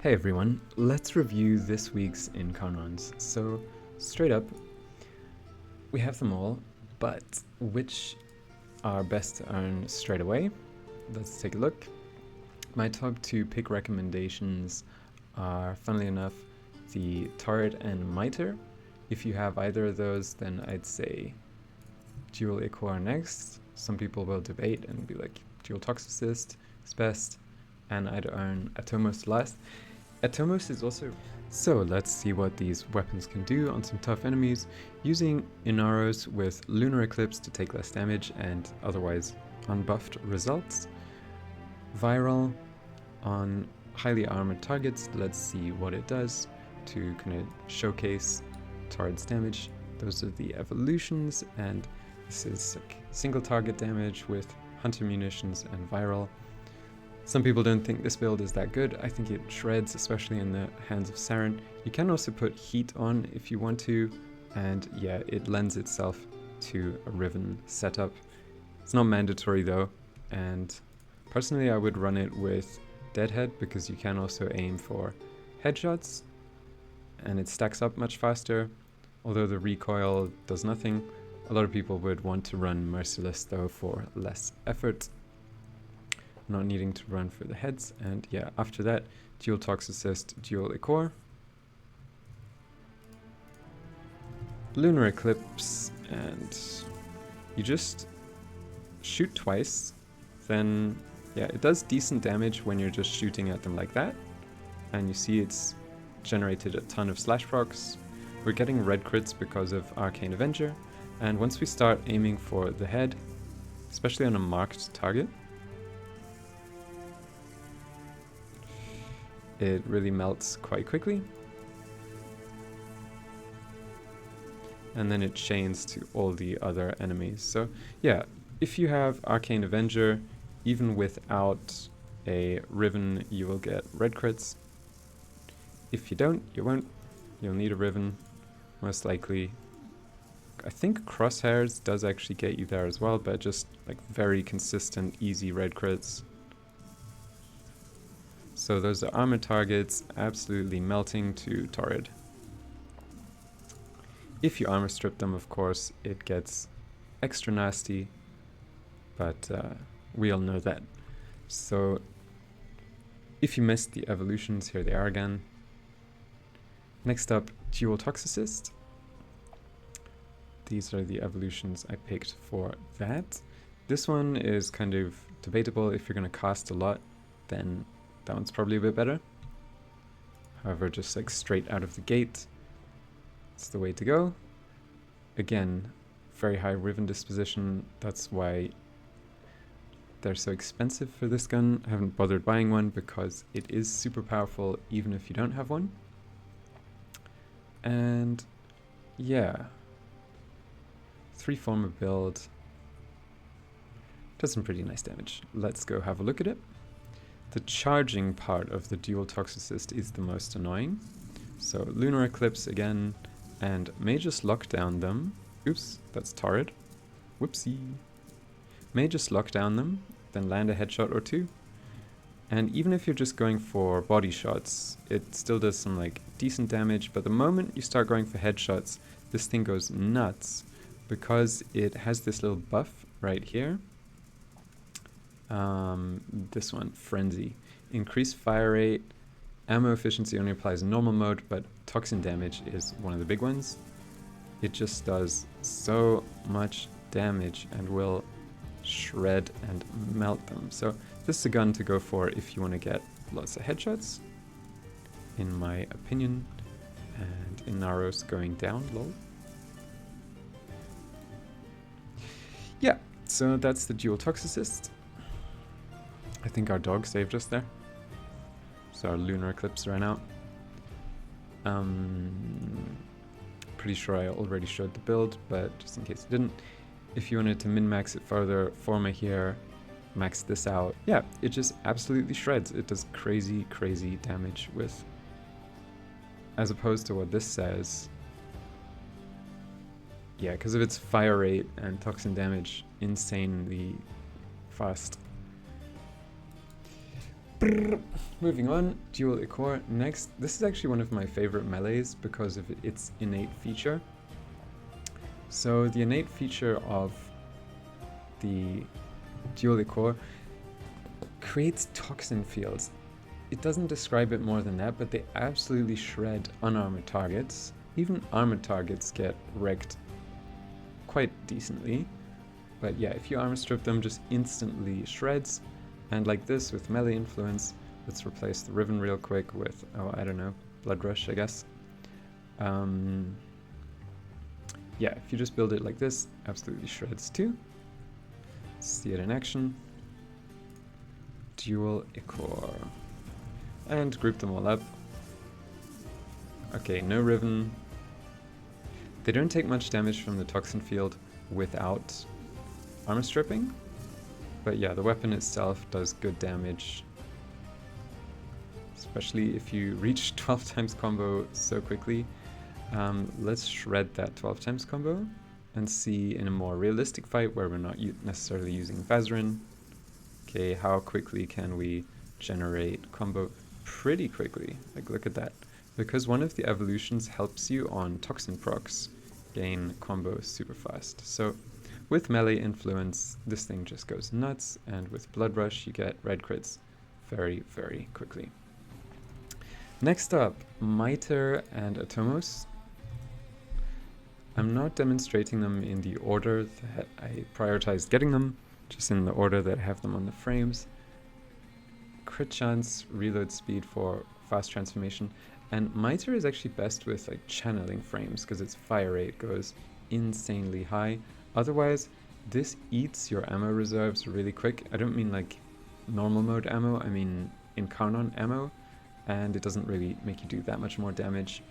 Hey everyone, let's review this week's IncarnONs. So, straight up, we have them all, but which are best to earn straight away? Let's take a look. My top 2 pick recommendations are, funnily enough, the Torid and Miter. If you have either of those, then I'd say dual Ichor next. Some people will debate and be like, dual Toxocyst is best, and I'd earn Atomos last. Atomos is also... So let's see what these weapons can do on some tough enemies, using IncarnONs with Lunar Eclipse to take less damage and otherwise unbuffed results. Viral on highly armored targets. Let's see what it does to kind of showcase Torid's damage. Those are the evolutions, and this is like single target damage with hunter munitions and viral. Some people don't think this build is that good. I think it shreds, especially in the hands of Saryn. You can also put heat on if you want to, and yeah, it lends itself to a Riven setup. It's not mandatory though, and personally I would run it with Deadhead because you can also aim for headshots, and it stacks up much faster, although the recoil does nothing. A lot of people would want to run Merciless though for less effort, not needing to run for the heads. And yeah, after that, dual Toxocyst, dual Ichor, Lunar Eclipse, and you just shoot twice. Then yeah, it does decent damage when you're just shooting at them like that, and you see it's generated a ton of slash procs. We're getting red crits because of Arcane Avenger, and once we start aiming for the head, especially on a marked target, it really melts quite quickly. And then it chains to all the other enemies. So yeah, if you have Arcane Avenger, even without a Riven, you will get red crits. If you don't, you won't. You'll need a Riven, most likely. I think Crosshairs does actually get you there as well, but just like very consistent, easy red crits. So those are armor targets, absolutely melting to Torid. If you armor strip them, of course, it gets extra nasty, but we all know that. So if you missed the evolutions, here they are again. Next up, dual Toxocyst. These are the evolutions I picked for that. This one is kind of debatable. If you're going to cast a lot, then that one's probably a bit better. However, just like straight out of the gate, it's the way to go. Again, very high Riven disposition. That's why they're so expensive for this gun. I haven't bothered buying one because it is super powerful even if you don't have one. And yeah, 3-former build does some pretty nice damage. Let's go have a look at it. The charging part of the dual Toxocyst is the most annoying. So Lunar Eclipse again, and may just lock down them. Oops, that's Torid. Whoopsie. May just lock down them, then land a headshot or two. And even if you're just going for body shots, it still does some like decent damage, but the moment you start going for headshots, this thing goes nuts because it has this little buff right here. This one, Frenzy. Increased fire rate, ammo efficiency only applies in normal mode, but toxin damage is one of the big ones. It just does so much damage and will shred and melt them. So this is a gun to go for if you want to get lots of headshots, in my opinion. And IncarnONs going down, lol. Yeah, so that's the dual Toxocyst. I think our dog saved us there. So our Lunar Eclipse ran out. Pretty sure I already showed the build, but just in case I didn't. If you wanted to min-max it further, Forma here, max this out. Yeah, it just absolutely shreds. It does crazy, crazy damage with, as opposed to what this says. Yeah, because of its fire rate and toxin damage, insanely fast. Moving on, dual Ichor. Next, this is actually one of my favorite melees because of its innate feature. So the innate feature of the dual Ichor creates toxin fields. It doesn't describe it more than that, but they absolutely shred unarmored targets. Even armored targets get wrecked quite decently. But yeah, if you armor strip them, just instantly shreds. And like this with melee influence, let's replace the Riven real quick with, oh, I don't know, Blood Rush, I guess. Yeah, if you just build it like this, absolutely shreds too. See it in action. Dual Ichor. And group them all up. Okay, no Riven. They don't take much damage from the Toxin field without armor stripping. But yeah, the weapon itself does good damage. Especially if you reach 12 times combo so quickly. Let's shred that 12 times combo and see in a more realistic fight where we're not necessarily using Saryn. Okay, how quickly can we generate combo? Pretty quickly. Like, look at that. Because one of the evolutions helps you on Toxin procs gain combo super fast. So with melee influence, this thing just goes nuts, and with Blood Rush, you get red crits very, very quickly. Next up, Miter and Atomos. I'm not demonstrating them in the order that I prioritized getting them, just in the order that I have them on the frames. Crit chance, reload speed for fast transformation, and Miter is actually best with like channeling frames because its fire rate goes insanely high. Otherwise, this eats your ammo reserves really quick. I don't mean like normal mode ammo, I mean IncarnON ammo, and it doesn't really make you do that much more damage.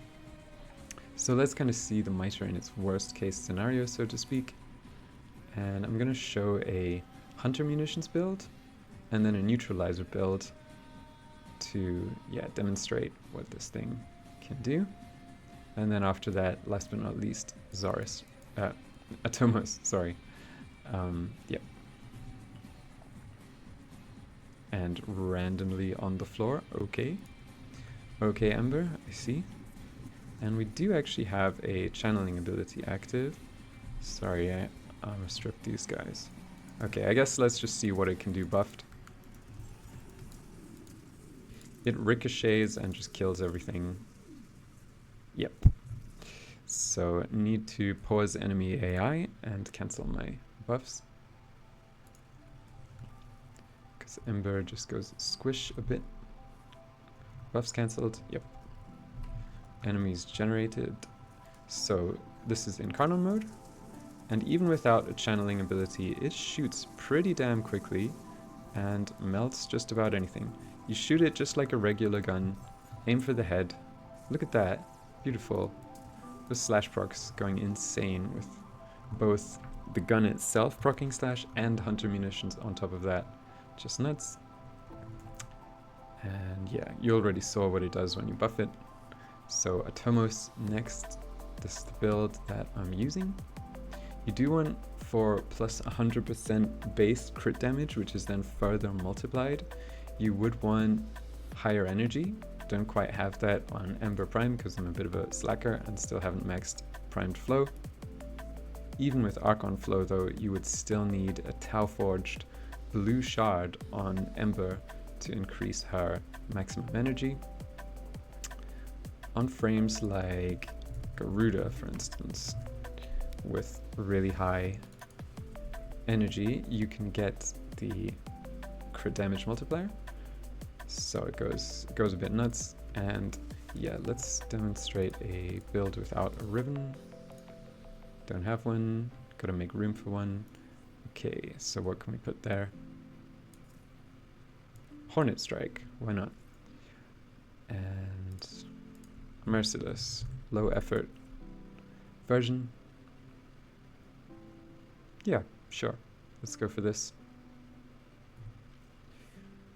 So let's kind of see the Miter in its worst case scenario, so to speak. And I'm going to show a Hunter Munitions build and then a Neutralizer build to demonstrate what this thing can do. And then after that, last but not least, Atomos, sorry. And randomly on the floor, okay. Okay, Ember, I see. And we do actually have a channeling ability active. Sorry, I armor stripped these guys. Okay, I guess let's just see what it can do buffed. It ricochets and just kills everything. Yep. So need to pause enemy AI and cancel my buffs. Because Ember just goes squish a bit. Buffs cancelled, yep. Enemies generated. So this is IncarnON mode. And even without a channeling ability, it shoots pretty damn quickly and melts just about anything. You shoot it just like a regular gun, aim for the head. Look at that, beautiful. The slash procs going insane with both the gun itself proccing slash and Hunter Munitions on top of that. Just nuts. And yeah, you already saw what it does when you buff it. So Atomos next, this is the build that I'm using. You do want for plus 100% base crit damage, which is then further multiplied. You would want higher energy. Don't quite have that on Ember Prime because I'm a bit of a slacker and still haven't maxed primed flow. Even with Archon flow though, you would still need a Tau Forged blue shard on Ember to increase her maximum energy. On frames like Garuda, for instance, with really high energy, you can get the crit damage multiplier. So it goes a bit nuts. And yeah, let's demonstrate a build without a Riven. Don't have one, gotta make room for one. Okay, so what can we put there? Hornet Strike, why not? And Merciless, low effort version. Yeah, sure, let's go for this.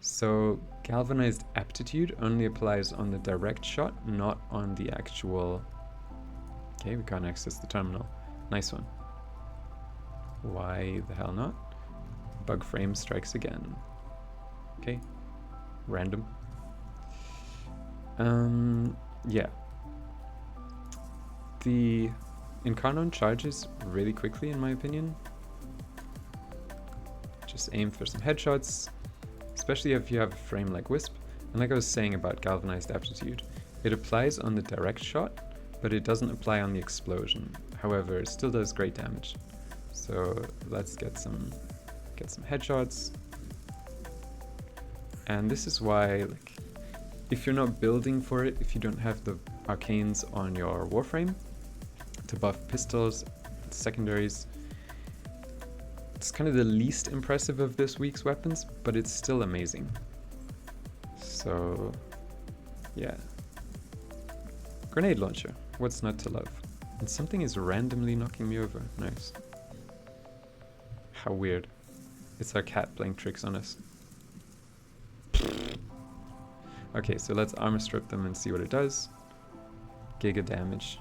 So Galvanized Aptitude only applies on the direct shot, not on the actual... Okay, we can't access the terminal. Nice one. Why the hell not? Bug frame strikes again. Okay. random. Yeah. The IncarnON charges really quickly, in my opinion. Just aim for some headshots, especially if you have a frame like Wisp. And like I was saying about Galvanized Aptitude, it applies on the direct shot, but it doesn't apply on the explosion. However, it still does great damage. So let's get some headshots. And this is why, like, if you're not building for it, if you don't have the arcanes on your Warframe to buff pistols, secondaries, it's kind of the least impressive of this week's weapons, but it's still amazing. So, yeah. Grenade launcher, what's not to love? And something is randomly knocking me over, nice. How weird. It's our cat playing tricks on us. Okay, so let's armor strip them and see what it does. Giga damage.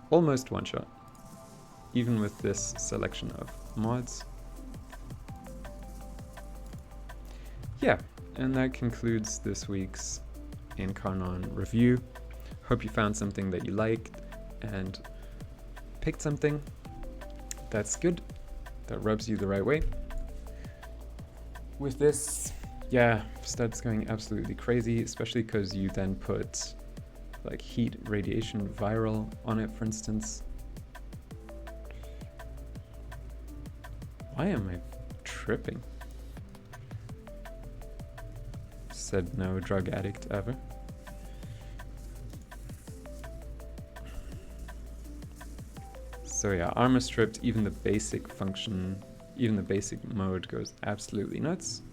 Almost one shot. Even with this selection of mods. Yeah, and that concludes this week's IncarnON review. Hope you found something that you liked and picked something that's good, that rubs you the right way. With this, yeah, starts going absolutely crazy, especially because you then put like heat, radiation, viral on it, for instance. Why am I tripping? Said no drug addict ever. So yeah, armor stripped, even the basic function, even the basic mode goes absolutely nuts.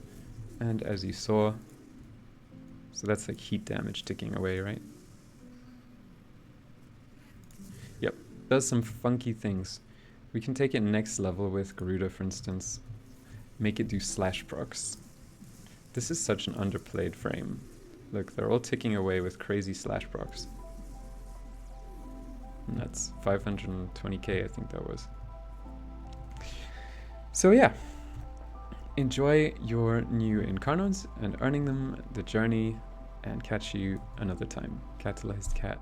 And as you saw, so that's like heat damage ticking away, right? Yep, does some funky things. We can take it next level with Garuda, for instance. Make it do slash procs. This is such an underplayed frame. Look, they're all ticking away with crazy slash procs. And that's 520k, I think that was. So yeah, enjoy your new IncarnONs and earning them, the journey, and catch you another time. Catalyzed Cat.